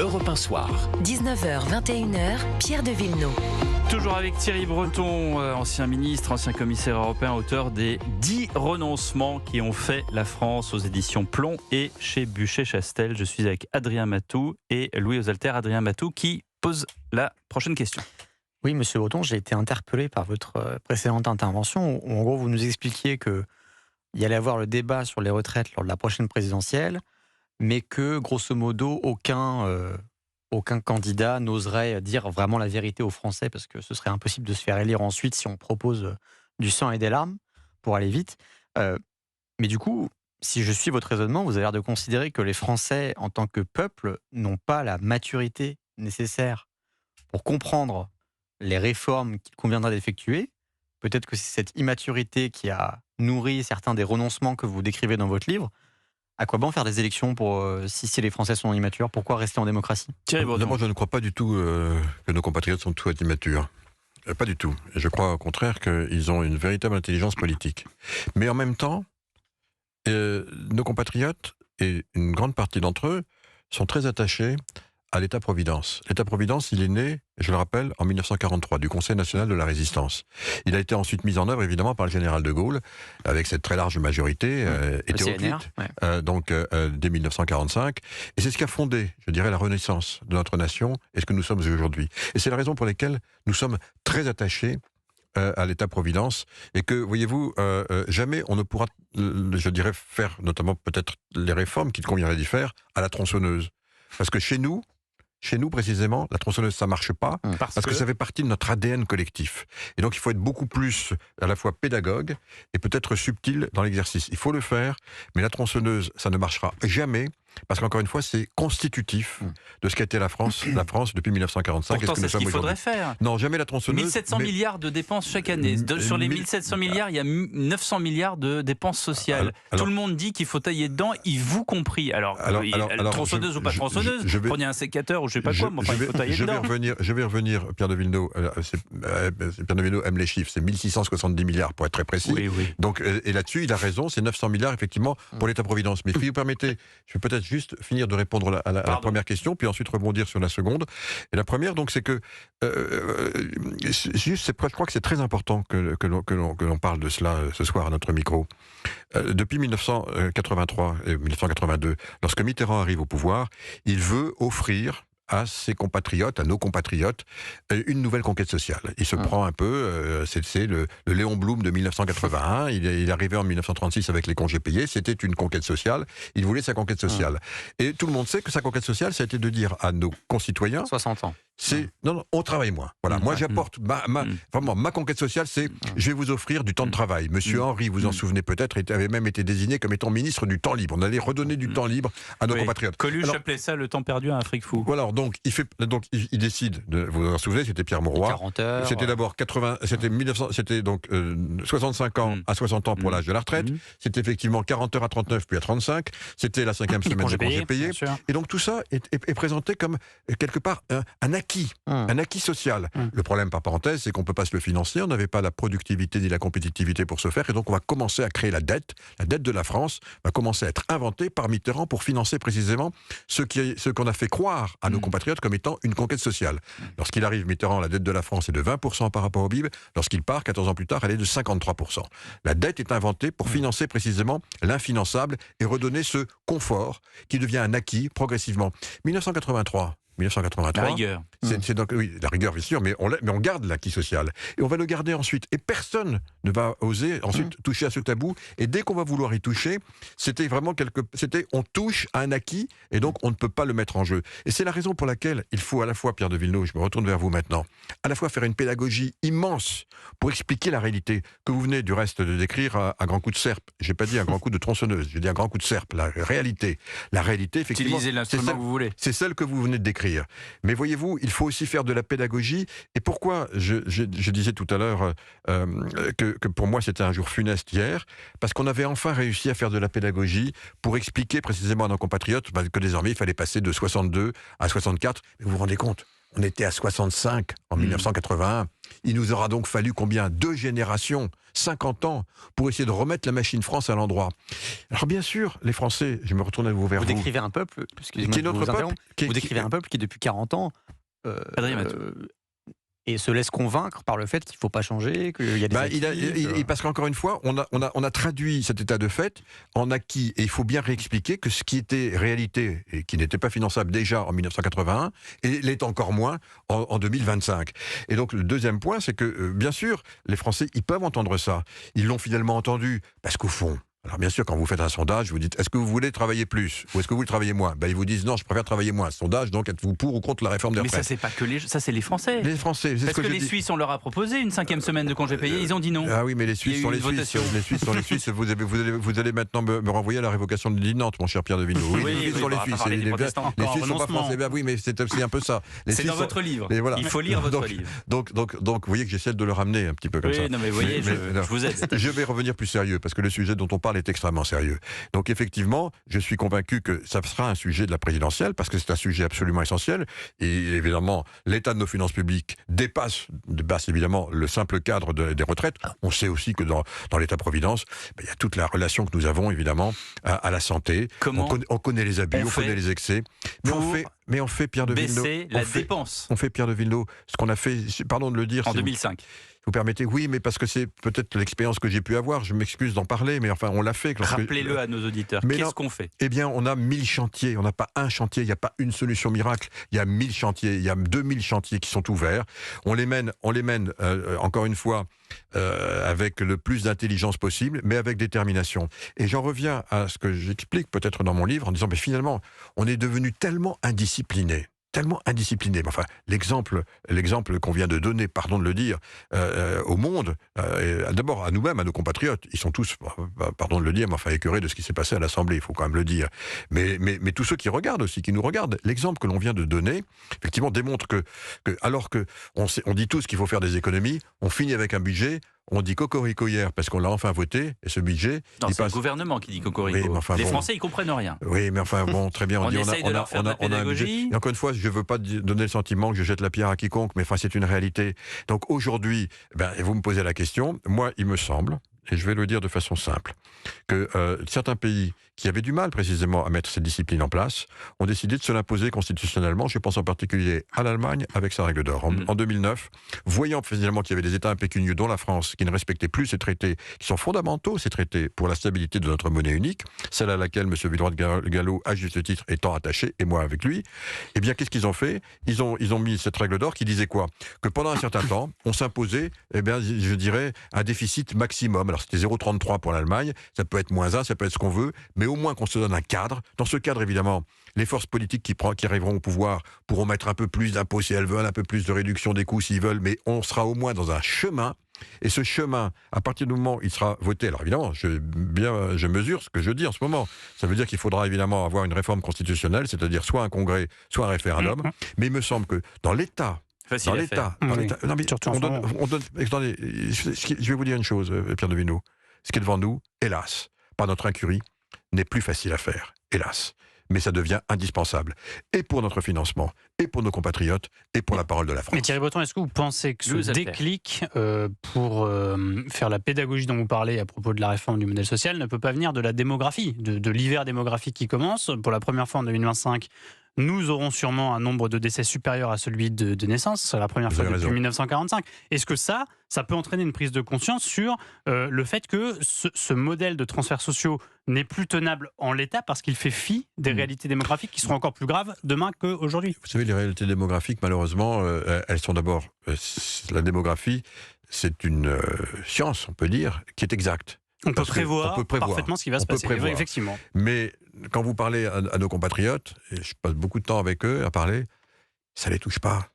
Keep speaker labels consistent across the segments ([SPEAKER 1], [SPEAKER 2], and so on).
[SPEAKER 1] Europe 1 Soir.
[SPEAKER 2] 19h, 21h, Pierre de Villeneuve.
[SPEAKER 3] Toujours avec Thierry Breton, ancien ministre, ancien commissaire européen, auteur des 10 renoncements qui ont fait la France aux éditions Plomb et chez Buchet-Chastel. Je suis avec Adrien Matou et Louis Osalter. Adrien Matou qui pose la prochaine question.
[SPEAKER 4] Oui, monsieur Breton, j'ai été interpellé par votre précédente intervention où en gros vous nous expliquiez qu'il y allait avoir le débat sur les retraites lors de la prochaine présidentielle, mais que grosso modo aucun candidat n'oserait dire vraiment la vérité aux Français parce que ce serait impossible de se faire élire ensuite si on propose du sang et des larmes pour aller vite. Mais du coup, si je suis votre raisonnement, vous avez l'air de considérer que les Français, en tant que peuple, n'ont pas la maturité nécessaire pour comprendre les réformes qu'il conviendra d'effectuer. Peut-être que c'est cette immaturité qui a nourri certains des renoncements que vous décrivez dans votre livre. À quoi bon faire des élections si les Français sont immatures? Pourquoi rester en démocratie?
[SPEAKER 5] D'abord, je ne crois pas du tout que nos compatriotes sont tous immatures. Pas du tout. Je crois au contraire qu'ils ont une véritable intelligence politique. Mais en même temps, nos compatriotes, et une grande partie d'entre eux, sont très attachés à l'État-providence. L'État-providence, il est né, je le rappelle, en 1943, du Conseil national de la résistance. Il a été ensuite mis en œuvre, évidemment, par le général de Gaulle, avec cette très large majorité hétéroclite, dès 1945. Et c'est ce qui a fondé, je dirais, la renaissance de notre nation et ce que nous sommes aujourd'hui. Et c'est la raison pour laquelle nous sommes très attachés à l'État-providence, et que, voyez-vous, jamais on ne pourra, je dirais, faire notamment peut-être les réformes qu'il conviendrait d'y faire à la tronçonneuse. Parce que chez nous, précisément, la tronçonneuse, ça marche pas, parce que ça fait partie de notre ADN collectif. Et donc, il faut être beaucoup plus, à la fois pédagogue, et peut-être subtil dans l'exercice. Il faut le faire, mais la tronçonneuse, ça ne marchera jamais, parce qu'encore une fois, c'est constitutif de ce qu'a été la France depuis 1945.
[SPEAKER 3] Pourtant, c'est ce qu'il faudrait faire.
[SPEAKER 5] Non, jamais la tronçonneuse.
[SPEAKER 3] 1700 milliards de dépenses chaque année. Sur les 1700 milliards, il y a 900 milliards de dépenses sociales. Tout le monde dit qu'il faut tailler dedans, y vous compris. Alors tronçonneuse ou pas tronçonneuse, prenez un sécateur ou je sais pas quoi, mais enfin, il faut tailler dedans.
[SPEAKER 5] Je vais revenir, Pierre de Villeneuve. Pierre de Villeneuve aime les chiffres, c'est 1670 milliards pour être très précis.
[SPEAKER 3] Oui.
[SPEAKER 5] Donc, et là-dessus, il a raison, c'est 900 milliards effectivement pour l'État-providence. Mais si vous permettez, je vais peut-être juste finir de répondre à la première question, puis ensuite rebondir sur la seconde. Et la première, donc, c'est que je crois que c'est très important que l'on parle de cela ce soir à notre micro. Depuis 1983 et 1982, lorsque Mitterrand arrive au pouvoir, il veut offrir à ses compatriotes, à nos compatriotes, une nouvelle conquête sociale. Il se prend un peu, c'est le Léon Blum de 1981, il est arrivé en 1936 avec les congés payés, c'était une conquête sociale, il voulait sa conquête sociale. Et tout le monde sait que sa conquête sociale, ça a été de dire à nos concitoyens...
[SPEAKER 4] 60 ans.
[SPEAKER 5] Non, on travaille moins. Voilà, moi j'apporte vraiment ma conquête sociale, c'est je vais vous offrir du temps de travail. Monsieur Henry, vous en souvenez peut-être, avait même été désigné comme étant ministre du temps libre. On allait redonner du temps libre à nos compatriotes.
[SPEAKER 3] Coluche appelait ça le temps perdu à un fric fou.
[SPEAKER 5] Voilà, donc il décide, vous vous en souvenez, c'était Pierre Mauroy.
[SPEAKER 4] 40 heures.
[SPEAKER 5] C'était d'abord 65 ans à 60 ans pour l'âge de la retraite. C'était effectivement 40 heures à 39 puis à 35. C'était la 5e semaine de congés payés. Et donc tout ça est présenté comme quelque part un acquis social. Le problème, par parenthèse, c'est qu'on ne peut pas se le financer, on n'avait pas la productivité ni la compétitivité pour ce faire, et donc on va commencer à créer la dette de la France va commencer à être inventée par Mitterrand pour financer précisément ce qu'on a fait croire à nos compatriotes comme étant une conquête sociale. Lorsqu'il arrive, Mitterrand, la dette de la France est de 20% par rapport au PIB, lorsqu'il part, 14 ans plus tard, elle est de 53%. La dette est inventée pour financer précisément l'infinançable et redonner ce confort qui devient un acquis progressivement. 1983,
[SPEAKER 3] la rigueur.
[SPEAKER 5] C'est donc, oui, la rigueur, bien sûr, mais on garde l'acquis social. Et on va le garder ensuite. Et personne ne va oser ensuite toucher à ce tabou. Et dès qu'on va vouloir y toucher, c'était vraiment on touche à un acquis, et donc on ne peut pas le mettre en jeu. Et c'est la raison pour laquelle il faut à la fois, Pierre de Villeneuve, je me retourne vers vous maintenant, à la fois faire une pédagogie immense pour expliquer la réalité, que vous venez du reste de décrire à grand coup de serpe. J'ai pas dit un grand coup de tronçonneuse, j'ai dit un grand coup de serpe. La réalité, effectivement,
[SPEAKER 3] utilisez l'instrument que vous voulez.
[SPEAKER 5] C'est celle que vous venez de décrire. Mais voyez-vous, il faut aussi faire de la pédagogie. Et pourquoi je disais tout à l'heure que pour moi c'était un jour funeste hier, parce qu'on avait enfin réussi à faire de la pédagogie pour expliquer précisément à nos compatriotes que désormais il fallait passer de 62 à 64. Mais vous vous rendez compte, On était à 65 en 1981. Il nous aura donc fallu combien? 2 générations, 50 ans, pour essayer de remettre la machine France à l'endroit. Alors bien sûr, les Français, je me retourne vers vous.
[SPEAKER 4] Vous décrivez un peuple, excusez-moi
[SPEAKER 5] qui est
[SPEAKER 4] de
[SPEAKER 5] notre
[SPEAKER 4] vous
[SPEAKER 5] peuple,
[SPEAKER 4] interrompre, vous décrivez un peuple qui depuis 40 ans
[SPEAKER 3] Adrien Matou.
[SPEAKER 4] Et se laisse convaincre par le fait qu'il ne faut pas changer, qu'il y a des acquis.
[SPEAKER 5] Parce qu'encore une fois, on a traduit cet état de fait en acquis. Et il faut bien réexpliquer que ce qui était réalité et qui n'était pas finançable déjà en 1981, et l'est encore moins en 2025. Et donc le deuxième point, c'est que bien sûr, les Français, ils peuvent entendre ça. Ils l'ont finalement entendu, parce qu'au fond, alors bien sûr, quand vous faites un sondage, vous dites, est-ce que vous voulez travailler plus ou est-ce que vous voulez travailler moins? Ils vous disent, non, je préfère travailler moins. Sondage, donc, êtes-vous pour ou contre la réforme des retraites?
[SPEAKER 3] Mais ça, c'est pas que ça, c'est les Français.
[SPEAKER 5] Les Français, c'est
[SPEAKER 3] Parce
[SPEAKER 5] ce
[SPEAKER 3] que
[SPEAKER 5] je
[SPEAKER 3] les
[SPEAKER 5] dis.
[SPEAKER 3] Suisses, on leur a proposé une 5e semaine de congé payé, ils ont dit non.
[SPEAKER 5] Ah oui, mais les Suisses sont les Suisses. Les Suisses sont les Suisses. Vous allez maintenant me renvoyer à la révocation de l'île Nantes, mon cher Pierre de Villeneuve. Oui, les Suisses sont les Suisses. Les Suisses sont pas français. Oui, mais c'est un peu ça.
[SPEAKER 3] C'est dans votre livre. Il faut lire votre livre.
[SPEAKER 5] Donc, vous voyez que j'essaie de le ramener un petit peu comme ça.
[SPEAKER 3] Oui, non, mais vous voyez, je vous aide.
[SPEAKER 5] Je vais revenir plus sérieux, parce que le sujet dont on parle est extrêmement sérieux. Donc effectivement, je suis convaincu que ça sera un sujet de la présidentielle, parce que c'est un sujet absolument essentiel. Et évidemment, l'état de nos finances publiques dépasse évidemment le simple cadre des retraites. On sait aussi que dans l'État-providence, il y a toute la relation que nous avons évidemment à la santé. On connaît les abus, on connaît les excès. Mais on fait, Pierre de Villeneuve,
[SPEAKER 3] baisser la dépense.
[SPEAKER 5] On fait, Pierre de Villeneuve, ce qu'on a fait, pardon de le dire.
[SPEAKER 3] En 2005.
[SPEAKER 5] Vous permettez? Oui, mais parce que c'est peut-être l'expérience que j'ai pu avoir, je m'excuse d'en parler, mais enfin, on l'a fait.
[SPEAKER 3] Rappelez-le à nos auditeurs. Qu'est-ce qu'on fait?
[SPEAKER 5] Eh bien, on a 1000 chantiers. On n'a pas un chantier, il n'y a pas une solution miracle. Il y a 1000 chantiers, il y a 2000 chantiers qui sont ouverts. On les mène encore une fois, avec le plus d'intelligence possible, mais avec détermination. Et j'en reviens à ce que j'explique peut-être dans mon livre, en disant, mais finalement, on est devenu tellement indiscipliné. Mais enfin, l'exemple qu'on vient de donner, pardon de le dire, au monde, d'abord à nous-mêmes, à nos compatriotes, ils sont tous, pardon de le dire, mais enfin écœurés de ce qui s'est passé à l'Assemblée, il faut quand même le dire. Mais tous ceux qui regardent aussi, qui nous regardent, l'exemple que l'on vient de donner, effectivement, démontre que alors que on dit tous qu'il faut faire des économies, on finit avec un budget. On dit cocorico hier parce qu'on l'a enfin voté, et ce budget...
[SPEAKER 3] Non, c'est le gouvernement qui dit cocorico. Oui, enfin, les Français, ils comprennent rien.
[SPEAKER 5] Oui, mais enfin, bon, très bien.
[SPEAKER 3] On essaye de leur faire de la pédagogie.
[SPEAKER 5] Et encore une fois, je ne veux pas donner le sentiment que je jette la pierre à quiconque, mais enfin, c'est une réalité. Donc aujourd'hui, vous me posez la question. Moi, il me semble, et je vais le dire de façon simple, que certains pays qui avaient du mal précisément à mettre cette discipline en place ont décidé de se l'imposer constitutionnellement. Je pense en particulier à l'Allemagne avec sa règle d'or. En 2009, voyant finalement qu'il y avait des États impécunieux, dont la France, qui ne respectaient plus ces traités, qui sont fondamentaux, ces traités, pour la stabilité de notre monnaie unique, celle à laquelle M. Villeroy de Galhau, à juste titre, étant attaché, et moi avec lui, eh bien, qu'est-ce qu'ils ont fait? Ils ont mis cette règle d'or qui disait quoi? Que pendant un certain temps, on s'imposait, je dirais, un déficit maximum. Alors, c'était 0,33 pour l'Allemagne, ça peut être -1, ça peut être ce qu'on veut, mais au moins qu'on se donne un cadre. Dans ce cadre, évidemment, les forces politiques qui arriveront au pouvoir pourront mettre un peu plus d'impôts si elles veulent, un peu plus de réduction des coûts s'ils veulent, mais on sera au moins dans un chemin. Et ce chemin, à partir du moment où il sera voté, alors évidemment, je mesure ce que je dis en ce moment. Ça veut dire qu'il faudra évidemment avoir une réforme constitutionnelle, c'est-à-dire soit un congrès, soit un référendum. Mais il me semble que dans l'État, non, mais attendez, je vais vous dire une chose, Pierre de Villeneuve. Ce qui est devant nous, hélas, par notre incurie, n'est plus facile à faire, hélas. Mais ça devient indispensable, et pour notre financement, et pour nos compatriotes, et pour la parole de la France.
[SPEAKER 1] Mais Thierry Breton, est-ce que vous pensez que ce déclic pour faire la pédagogie dont vous parlez à propos de la réforme du modèle social ne peut pas venir de la démographie, de l'hiver démographique qui commence? Pour la première fois en 2025, nous aurons sûrement un nombre de décès supérieur à celui de naissance. C'est la première fois depuis 1945. Est-ce que ça peut entraîner une prise de conscience sur le fait que ce modèle de transferts sociaux n'est plus tenable en l'état parce qu'il fait fi des réalités démographiques qui seront encore plus graves demain qu'aujourd'hui? Vous
[SPEAKER 5] savez, les réalités démographiques, malheureusement, elles sont d'abord... la démographie, c'est une science, on peut dire, qui est exacte.
[SPEAKER 1] On peut prévoir parfaitement ce qui va se passer, effectivement.
[SPEAKER 5] Mais quand vous parlez à nos compatriotes, et je passe beaucoup de temps avec eux à parler, ça ne les touche pas.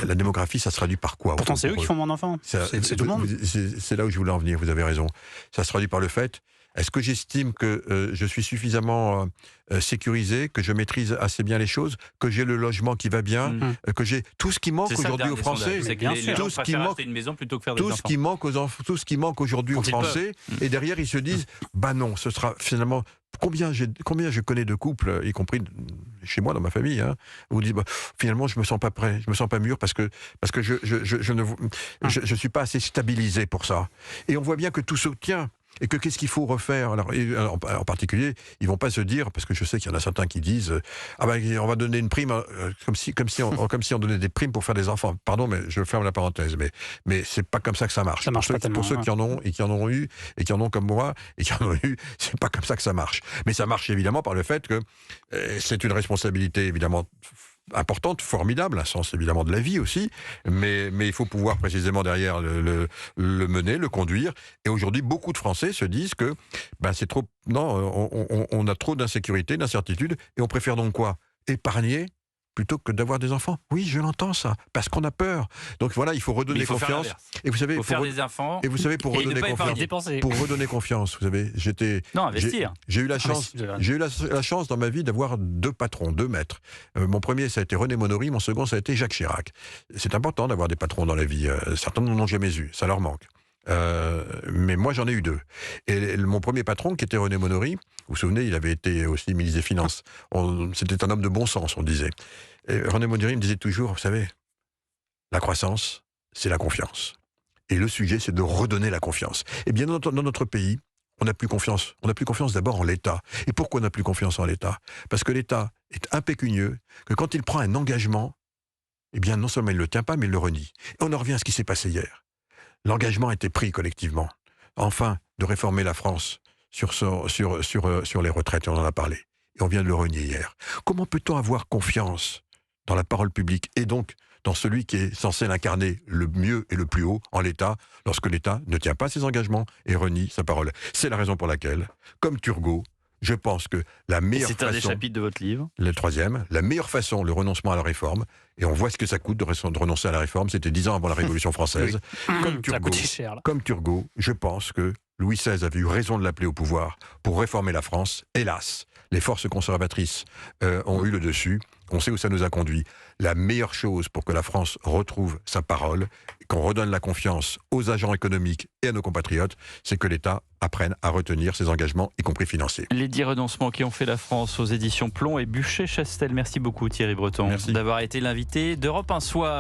[SPEAKER 5] La démographie, ça se traduit par quoi?
[SPEAKER 1] Pourtant, c'est eux qui font moins d'enfants. C'est tout le monde.
[SPEAKER 5] C'est là où je voulais en venir, vous avez raison. Ça se traduit par le fait... Est-ce que j'estime que je suis suffisamment sécurisé, que je maîtrise assez bien les choses, que j'ai le logement qui va bien, que j'ai tout ce qui manque aujourd'hui aux Français,
[SPEAKER 3] tout ce qui manque, une maison plutôt que faire des enfants.
[SPEAKER 5] Tout ce qui manque aujourd'hui aux Français, et derrière ils se disent, non, ce sera finalement Combien je connais de couples, y compris chez moi, dans ma famille, hein, où vous dites, finalement, je me sens pas prêt, je me sens pas mûr parce que je suis pas assez stabilisé pour ça. Et on voit bien que tout se tient. Et que qu'est-ce qu'il faut refaire? Alors, en particulier, ils vont pas se dire, parce que je sais qu'il y en a certains qui disent, on va donner une prime, comme si on donnait des primes pour faire des enfants. Pardon, mais je ferme la parenthèse. Mais c'est pas comme ça que ça marche.
[SPEAKER 1] Ça marche
[SPEAKER 5] Pour ceux qui en ont et qui en ont eu et qui en ont comme moi et qui en ont eu, c'est pas comme ça que ça marche. Mais ça marche évidemment par le fait que c'est une responsabilité évidemment importante, formidable, un sens évidemment de la vie aussi, mais il faut pouvoir précisément derrière le mener, le conduire. Et aujourd'hui, beaucoup de Français se disent que c'est trop. Non, on a trop d'insécurité, d'incertitude, et on préfère donc quoi? Épargner plutôt que d'avoir des enfants. Oui, je l'entends ça, parce qu'on a peur. Donc voilà, il faut redonner confiance.
[SPEAKER 3] Et vous savez, faire des enfants.
[SPEAKER 5] Et vous savez, pour redonner confiance, vous savez,
[SPEAKER 3] investir.
[SPEAKER 5] J'ai eu la chance dans ma vie d'avoir 2 patrons, 2 maîtres. Mon premier, ça a été René Monory, mon second, ça a été Jacques Chirac. C'est important d'avoir des patrons dans la vie. Certains n'en ont jamais eu, ça leur manque. Mais moi, j'en ai eu 2. Et mon premier patron, qui était René Monory, vous vous souvenez, il avait été aussi ministre des Finances. C'était un homme de bon sens, on disait. Et René Monory me disait toujours, vous savez, la croissance, c'est la confiance. Et le sujet, c'est de redonner la confiance. Et bien, dans notre pays, on n'a plus confiance. On n'a plus confiance d'abord en l'État. Et pourquoi on n'a plus confiance en l'État? Parce que l'État est impécunieux, que quand il prend un engagement, eh bien, non seulement il ne le tient pas, mais il le renie. Et on en revient à ce qui s'est passé hier. L'engagement a été pris collectivement, enfin, de réformer la France sur les retraites, on en a parlé. Et on vient de le renier hier. Comment peut-on avoir confiance dans la parole publique et donc dans celui qui est censé l'incarner le mieux et le plus haut en l'État, lorsque l'État ne tient pas ses engagements et renie sa parole? C'est la raison pour laquelle, comme Turgot, je pense que la meilleure façon...
[SPEAKER 3] C'est un des chapitres de votre livre.
[SPEAKER 5] Le 3e, la meilleure façon, le renoncement à la réforme, et on voit ce que ça coûte de renoncer à la réforme, c'était 10 ans avant la Révolution française. Comme Turgot, je pense que Louis XVI avait eu raison de l'appeler au pouvoir pour réformer la France. Hélas, les forces conservatrices ont eu le dessus. On sait où ça nous a conduit. La meilleure chose pour que la France retrouve sa parole, qu'on redonne la confiance aux agents économiques et à nos compatriotes, c'est que l'État apprenne à retenir ses engagements, y compris financiers.
[SPEAKER 3] Les 10 renoncements qui ont fait la France aux éditions Plomb et Buchet-Chastel. Merci beaucoup Thierry Breton d'avoir été l'invité d'Europe 1 Soir.